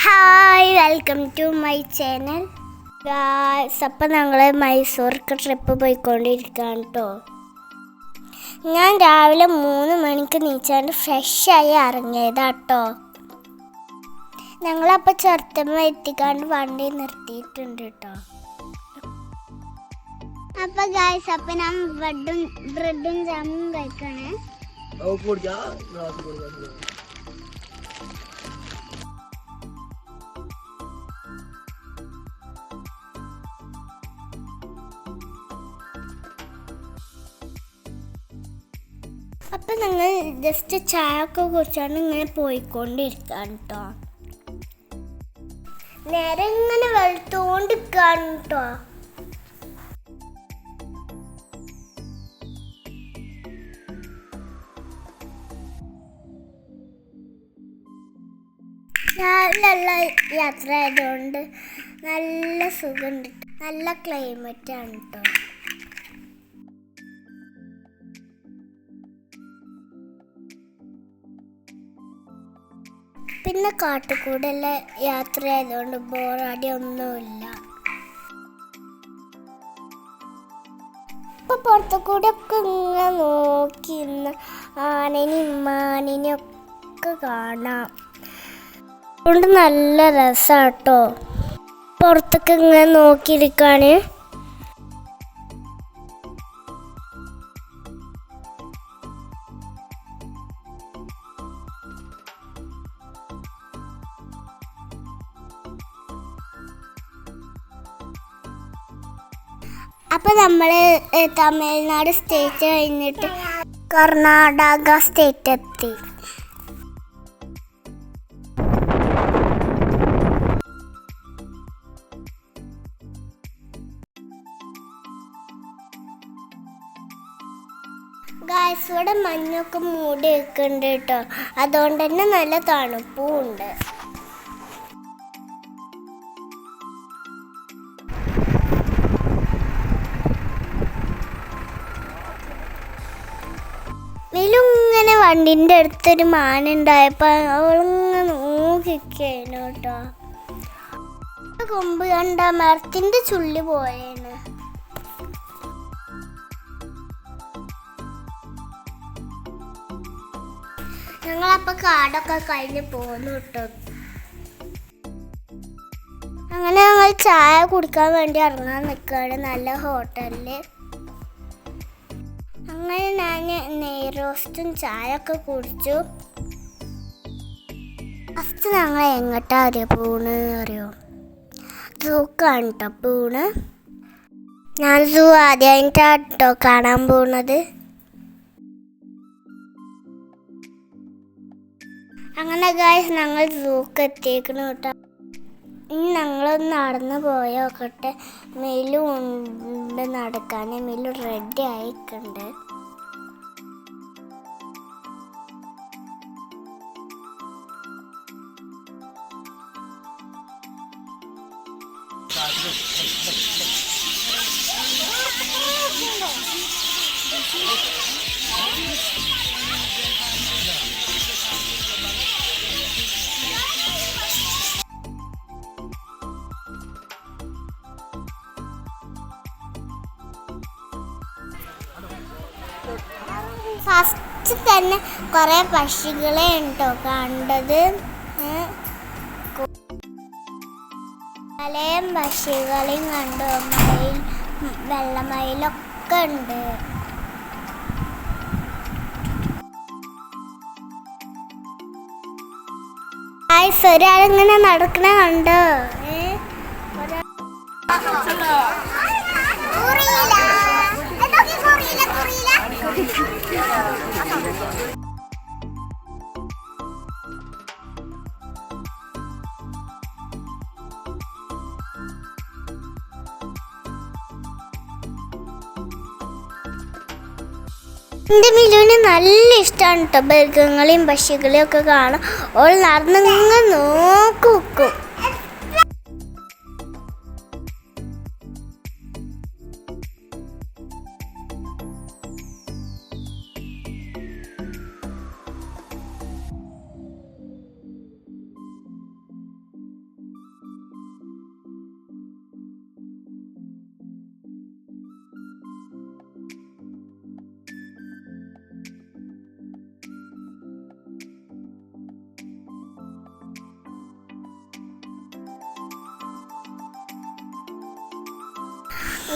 Hi welcome to my channel guys. അപ്പം ഞങ്ങൾ മൈസൂർക്ക് trip പോയിക്കൊണ്ടിരിക്കുകയാണ് കേട്ടോ. ഞാൻ രാവിലെ 3 മണിക്ക് നീച്ചാണ്ട് ഫ്രഷായി ഇറങ്ങിയതാട്ടോ. ഞങ്ങളപ്പോൾ ചെറുത്തമ്മ എത്തിക്കാണ്ട് വണ്ടി നിർത്തിയിട്ടുണ്ട് കേട്ടോ. അപ്പം ഗായ്സ്, അപ്പം ഞാൻ ബ്രെഡും ജാമും കഴിക്കണേ. അപ്പം ഞങ്ങൾ ജസ്റ്റ് ചായ ഒക്കെ കുടിച്ചാണ് ഇങ്ങനെ പോയിക്കൊണ്ടിരിക്കുകയാണ് കേട്ടോ. നേരെ ഇങ്ങനെ വെളുത്തോണ്ടിരിക്കുകയാണ് കേട്ടോ. രാവിലെയുള്ള യാത്ര ആയതുകൊണ്ട് നല്ല സുഖമുണ്ട്, നല്ല ക്ലൈമറ്റാണ് കേട്ടോ. പിന്നെ കാട്ടുകൂടെയുള്ള യാത്ര ആയതുകൊണ്ട് ബോറടി ഒന്നുമില്ല. ഇപ്പൊ പുറത്തു കൂടെ ഒക്കെ ഇങ്ങനെ നോക്കി ഇന്ന് ആനനെയും മാനിനെയും ഒക്കെ കാണാം. അതുകൊണ്ട് നല്ല രസാട്ടോ പുറത്തൊക്കെ ഇങ്ങനെ നോക്കിയിരിക്കാന്. അപ്പം നമ്മൾ തമിഴ്നാട് സ്റ്റേറ്റ് കഴിഞ്ഞിട്ട് കർണാടക സ്റ്റേറ്റ് എത്തി. ഗായ്സ്, ഇവിടെ മഞ്ഞൊക്കെ മൂടി വെക്കുന്നുണ്ട് കേട്ടോ. അതുകൊണ്ട് തന്നെ നല്ല തണുപ്പും ഉണ്ട്. ഇങ്ങനെ വണ്ടിൻ്റെ അടുത്തൊരു മാൻ ഉണ്ടായപ്പോൾ അവളിങ്ങനെ നോക്കിക്കുന്നു കേട്ടോ. കൊമ്പ് കണ്ട മരത്തിൻ്റെ ചുള്ളി പോയേണ്. ഞങ്ങളപ്പോൾ കാടൊക്കെ കഴിഞ്ഞ് പോന്നു കേട്ടോ. അങ്ങനെ ഞങ്ങൾ ചായ കുടിക്കാൻ വേണ്ടി ഇറങ്ങാൻ നിൽക്കുകയാണ് നല്ല ഹോട്ടലിൽ. അങ്ങനെ ഞാൻ നെയ്റോസ്റ്റും ചായ ഒക്കെ കുടിച്ചു. ഫസ്റ്റ് ഞങ്ങൾ എങ്ങോട്ടാ അറിയോ സൂക്കാണ് കേട്ടോ പൂണ്. ഞാൻ സൂ ആദ്യമായിട്ടാണ് കേട്ടോ കാണാൻ പോകുന്നത്. അങ്ങനെ ഗായ്സ്, ഞങ്ങൾ സൂക്ക് എത്തിയേക്കണം കേട്ടോ. ഇനി ഞങ്ങളൊന്ന് നടന്ന് പോയോക്കട്ടെ. മെയിലും ഉണ്ട് നടക്കാൻ. മെയിലും റെഡി ആയിട്ടുണ്ട്. ഫസ്റ്റ് തന്നെ കുറേ പക്ഷികളെ ഉണ്ടോ കണ്ടത്. പലയും പക്ഷികളെയും കണ്ടു. മയിൽ, വെള്ളമയിലൊക്കെ ഉണ്ട്. ഒരാളിങ്ങനെ നടക്കണ കണ്ടോ. എൻ്റെ മിലുവിന് നല്ല ഇഷ്ടമാണ് കേട്ടോ മൃഗങ്ങളെയും പക്ഷികളെയും ഒക്കെ കാണാൻ. ഓൾ നടന്നിങ്ങനെ നോക്കും.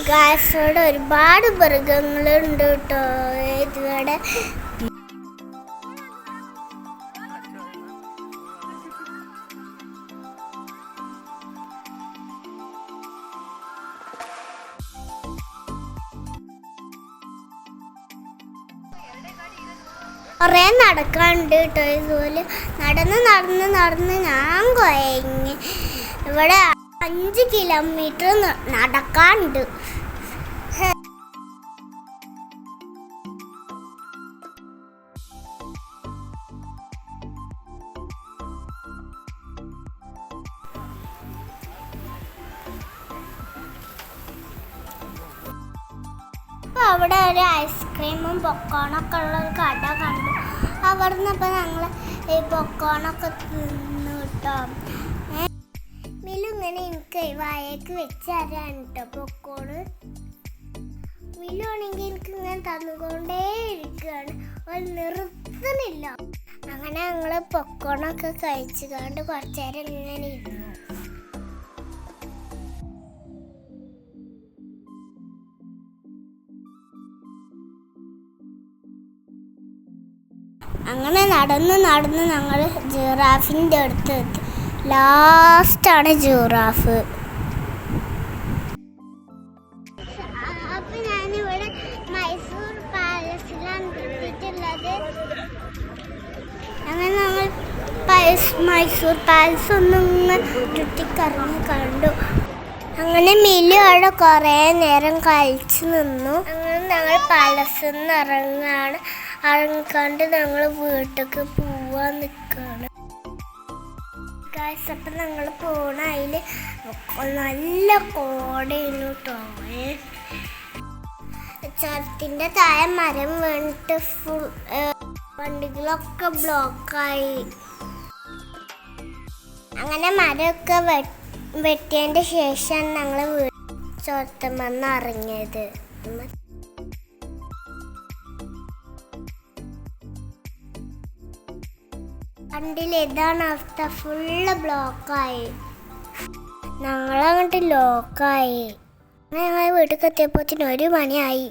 ഗായ്സ് ഒരുപാട് മൃഗങ്ങളുണ്ട് കേട്ടോ ഇവിടെ. കുറേ നടക്കാനുണ്ട് കേട്ടോ. ഇതുപോലെ നടന്ന് നടന്ന് നടന്ന് ഞാൻ കുഴങ്ങി. ഇവിടെ 5 കിലോമീറ്റർ നടക്കാനുണ്ട്. അവിടെ ഒരു ഐസ്ക്രീമും പൊക്കോണൊക്കെ ഉള്ള ഒരു കട കണ്ടു. അവിടെ നിന്നപ്പോൾ ഞങ്ങൾ ഈ പൊക്കോണൊക്കെ തിന്നു കേട്ടോ. മിലു ഇങ്ങനെ എനിക്ക് വായക്ക് വെച്ച് തരാൻ കേട്ടോ പൊക്കോണ്. മിലു ആണെങ്കിൽ എനിക്ക് ഇങ്ങനെ തന്നുകൊണ്ടേ ഇരിക്കുകയാണ്, ഒരു നിർത്തുന്നില്ല. അങ്ങനെ ഞങ്ങൾ പൊക്കോണൊക്കെ കഴിച്ചുകൊണ്ട് കുറച്ചു നേരം ഇങ്ങനെ ഇരുന്നു. അങ്ങനെ നടന്ന് നടന്ന് ഞങ്ങൾ ജിറാഫിൻ്റെ അടുത്ത് എത്തി. ലാസ്റ്റാണ് ജിറാഫ്. അപ്പം ഞാനിവിടെ മൈസൂർ പാലസിലാണ് എത്തിയിട്ടുള്ളത്. അങ്ങനെ ഞങ്ങൾ മൈസൂർ പാലസ് ഒന്നിങ്ങനെ ചുറ്റിക്കറങ്ങി കണ്ടു. അങ്ങനെ മിലു അവിടെ കുറേ നേരം കഴിച്ചു നിന്നു. അങ്ങനെ ഞങ്ങൾ പാലസിൽ നിന്ന് ഇറങ്ങാണ്. ഇറങ്ങിക്കൊണ്ട് ഞങ്ങൾ വീട്ടിലേക്ക് പോവാൻ നിൽക്കുകയാണ്. അപ്പം ഞങ്ങൾ പോണ അതിൽ നല്ല കോടയായിരുന്നു കേട്ടോ. ചുരത്തിൻ്റെ താഴെ മരം വീണിട്ട് വണ്ടികളൊക്കെ ബ്ലോക്കായി. അങ്ങനെ മരമൊക്കെ വെട്ടിയതിൻ്റെ ശേഷമാണ് ഞങ്ങൾ ചുരത്തുമെന്ന് ഇറങ്ങിയത്. കണ്ടില്ലേ, ഇതാണ് അവസ്ഥ. ഫുള്ള് ബ്ലോക്കായി. ഞങ്ങളങ്ങോട്ട് ലോക്കായി. ഞങ്ങൾ വീട്ടിൽ എത്തിയപ്പോൾ 1 മണിയായി.